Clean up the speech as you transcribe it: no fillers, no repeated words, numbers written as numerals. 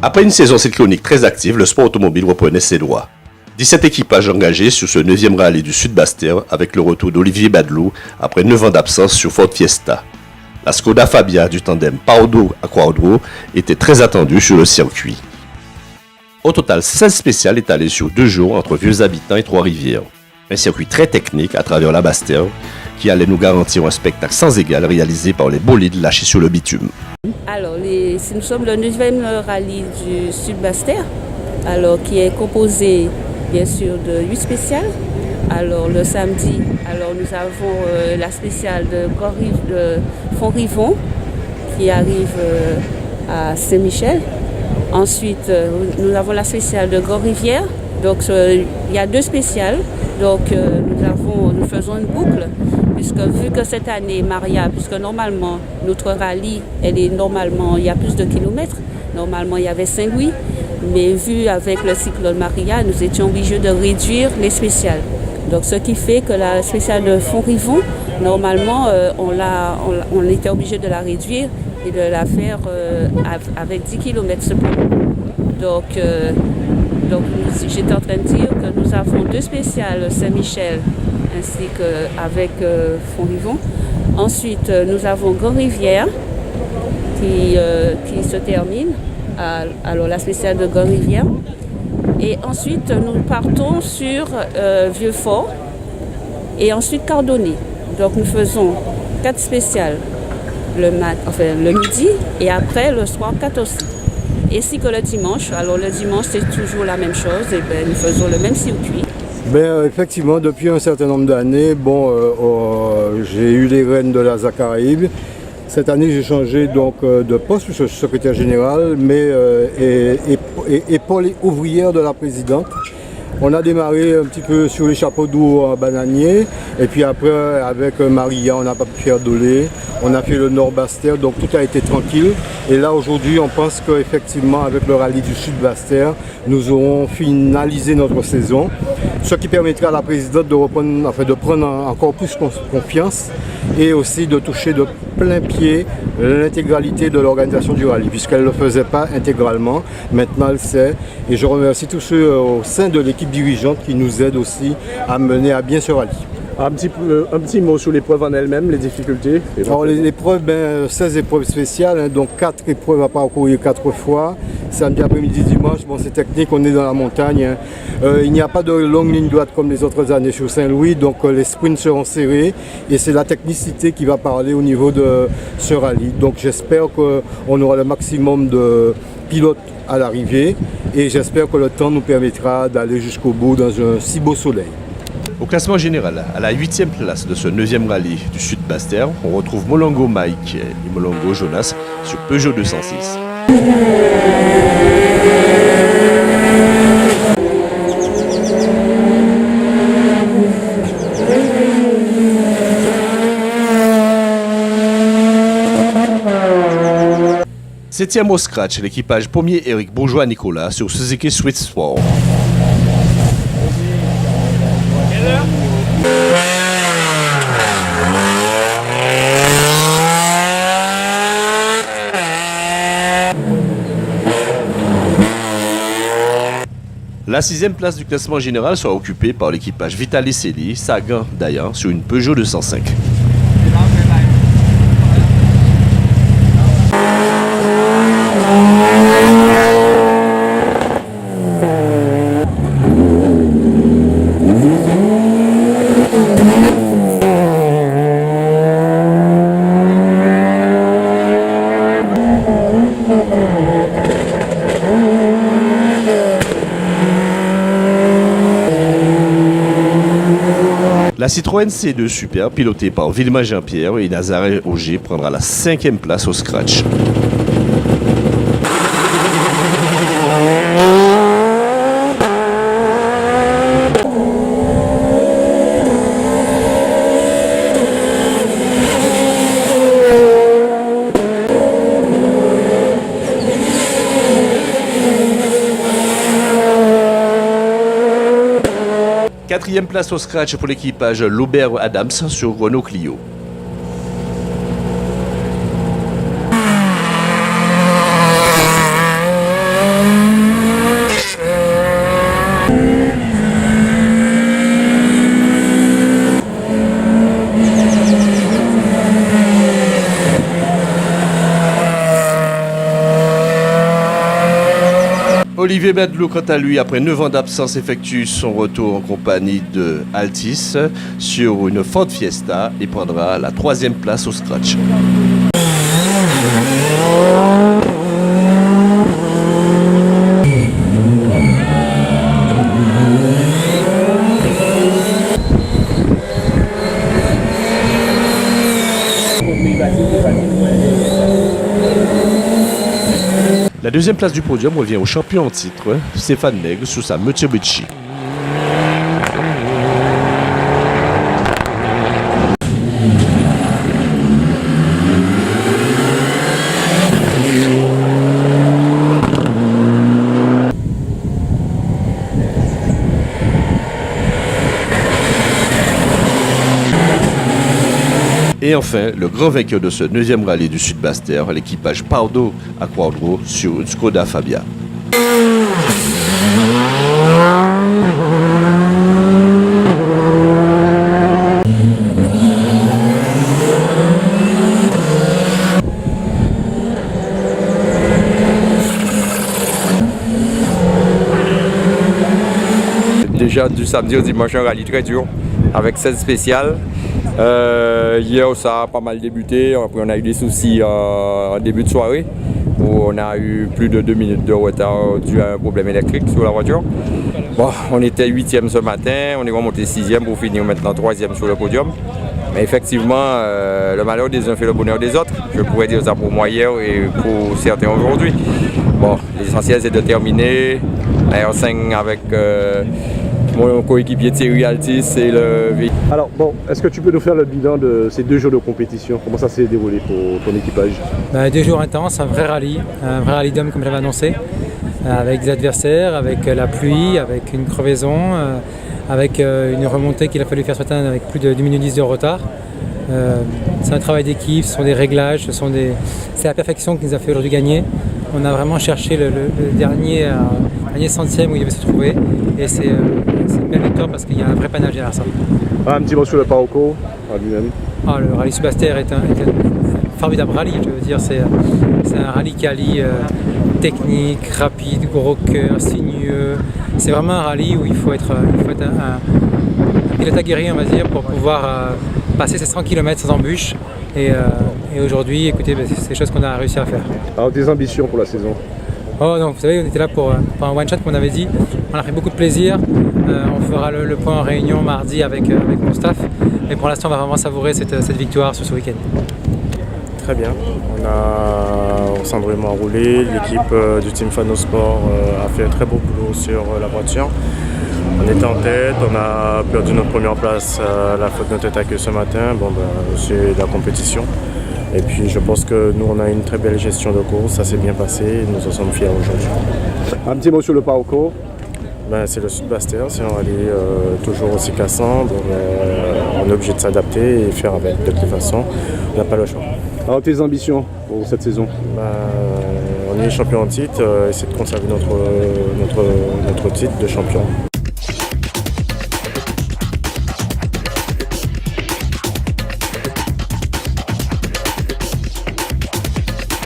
Après une saison cyclonique très active, le sport automobile reprenait ses droits. 17 équipages engagés sur ce 9e rallye du Sud-Bastère avec le retour d'Olivier Badelot après 9 ans d'absence sur Ford Fiesta. La Skoda Fabia du tandem Pardo à Quadro était très attendue sur le circuit. Au total, 16 spéciales étalées sur 2 jours entre Vieux Habitants et Trois-Rivières. Un circuit très technique à travers la Bastère qui allait nous garantir un spectacle sans égal réalisé par les bolides lâchés sur le bitume. Alors, nous sommes le 9e rallye du Sud-Bastère, alors qui est composé bien sûr de 8 spéciales. Alors le samedi, nous avons la spéciale de Font-Rivon qui arrive à Saint-Michel. Ensuite, nous avons la spéciale de Gand-Rivière. Donc il y a 2 spéciales. Donc nous faisons une boucle. Vu que cette année, Maria, puisque normalement notre rallye, il y a plus de kilomètres. Normalement, il y avait Saint-Louis. Mais vu avec le cyclone Maria, nous étions obligés de réduire les spéciales. Donc ce qui fait que la spéciale de Font-Rivon, normalement, on était obligé de la réduire et de la faire avec 10 km supplémentaires. Donc j'étais en train de dire que nous avons 2 spéciales Saint-Michel ainsi qu'avec Font-Rivon. Ensuite, nous avons Gand-Rivière qui se termine. Alors la spéciale de Gand-Rivière. Et ensuite, nous partons sur Vieux-Fort et ensuite Cardonnet. Donc nous faisons 4 spéciales le midi et après le soir 4 aussi. Ainsi que le dimanche. Alors le dimanche, c'est toujours la même chose. Et nous faisons le même circuit. Effectivement, depuis un certain nombre d'années, j'ai eu les rênes de la Zacaraïbe. Cette année, j'ai changé donc de poste, je suis secrétaire général, mais épaule ouvrière de la présidente. On a démarré un petit peu sur les chapeaux d'eau bananier, et puis après, avec Maria, on n'a pas pu faire Dolé, on a fait le Nord-Bastère, donc tout a été tranquille. Et là, aujourd'hui, on pense qu'effectivement, avec le rallye du Sud-Bastère, nous aurons finalisé notre saison, ce qui permettra à la présidente de prendre encore plus confiance et aussi de toucher de plein pied l'intégralité de l'organisation du rallye, puisqu'elle ne le faisait pas intégralement. Maintenant, elle sait. Et je remercie tous ceux au sein de l'équipe dirigeante qui nous aident aussi à mener à bien ce rallye. Un petit mot sur l'épreuve en elle-même, les difficultés. Alors l'épreuve, 16 épreuves spéciales, donc 4 épreuves à parcourir 4 fois. Samedi après-midi, dimanche, c'est technique, on est dans la montagne. Il n'y a pas de longue ligne droite comme les autres années sur Saint-Louis, donc les sprints seront serrés et c'est la technicité qui va parler au niveau de ce rallye. Donc j'espère qu'on aura le maximum de pilotes à l'arrivée et j'espère que le temps nous permettra d'aller jusqu'au bout dans un si beau soleil. Au classement général, à la 8e place de ce 9e rallye du Sud-Bastère, on retrouve Molongo Mike et Molongo Jonas sur Peugeot 206. 7e au scratch, l'équipage pommier Eric Bourgeois-Nicolas sur Suzuki Swift Sport. La 6e place du classement général sera occupée par l'équipage Vitaly Celi, Sagan Dayan sur une Peugeot 205. La Citroën C2 Super, pilotée par Vilma Jean-Pierre et Nazaré Auger, prendra la 5e place au scratch. Quatrième place au scratch pour l'équipage Laubert Adams sur Renault Clio. Olivier Badlou, quant à lui, après 9 ans d'absence, effectue son retour en compagnie de Altis sur une Ford Fiesta et prendra la 3e place au scratch. La 2e place du podium revient au champion en titre, Stéphane Nègre, sous sa Mitsubishi. Et enfin, le grand vainqueur de ce 9e rallye du Sud-Bastère, l'équipage Pardo à Quadro sur une Skoda Fabia. Déjà du samedi au dimanche, un rallye très dur avec 16 spéciales. Hier, ça a pas mal débuté. Après, on a eu des soucis en début de soirée où on a eu plus de 2 minutes de retard dû à un problème électrique sur la voiture. Bon, on était 8e ce matin, on est remonté 6e pour finir maintenant 3e sur le podium. Mais effectivement, le malheur des uns fait le bonheur des autres. Je pourrais dire ça pour moi hier et pour certains aujourd'hui. Bon, l'essentiel c'est de terminer la R5 avec mon coéquipier Thierry Altis et le V. Alors bon, est-ce que tu peux nous faire le bilan de ces 2 jours de compétition? Comment ça s'est déroulé pour ton équipage? 2 jours intenses, un vrai rallye d'hommes comme j'avais annoncé, avec des adversaires, avec la pluie, avec une crevaison, avec une remontée qu'il a fallu faire ce matin avec plus de 2 minutes 10 de retard. C'est un travail d'équipe, ce sont des réglages, c'est la perfection qui nous a fait aujourd'hui gagner. On a vraiment cherché le dernier centième où il devait se trouver et c'est une belle victoire parce qu'il y a un vrai panache derrière ça. Un petit mot sur le Parcours à lui-même. Le rallye Sud-Bastère est un formidable rallye, je veux dire, c'est un rallye qui allie technique, rapide, gros cœur, sinueux. C'est vraiment un rallye où il faut être un pilote aguerri, on va dire, pour pouvoir passer ces 100 km sans embûche. Et aujourd'hui, écoutez, c'est des choses qu'on a réussi à faire. Alors, tes ambitions pour la saison? Donc, vous savez, on était là pour un one-shot qu'on avait dit. On a pris beaucoup de plaisir. On fera le point en réunion mardi avec mon staff. Mais pour l'instant, on va vraiment savourer cette victoire sur ce week-end. Très bien. On s'est vraiment roulé. L'équipe du Team Fano Sport a fait un très beau boulot sur la voiture. On était en tête, on a perdu notre première place à la faute de notre attaque ce matin. C'est la compétition. Et puis je pense que nous on a une très belle gestion de course, ça s'est bien passé et nous en sommes fiers aujourd'hui. Un petit mot sur le Parcours? C'est le Sud-Bastère, c'est un rallye toujours aussi cassant. On est obligé de s'adapter et faire avec de toute façon. On n'a pas le choix. Alors tes ambitions pour cette saison? On est champion en titre, essayer de conserver notre titre de champion.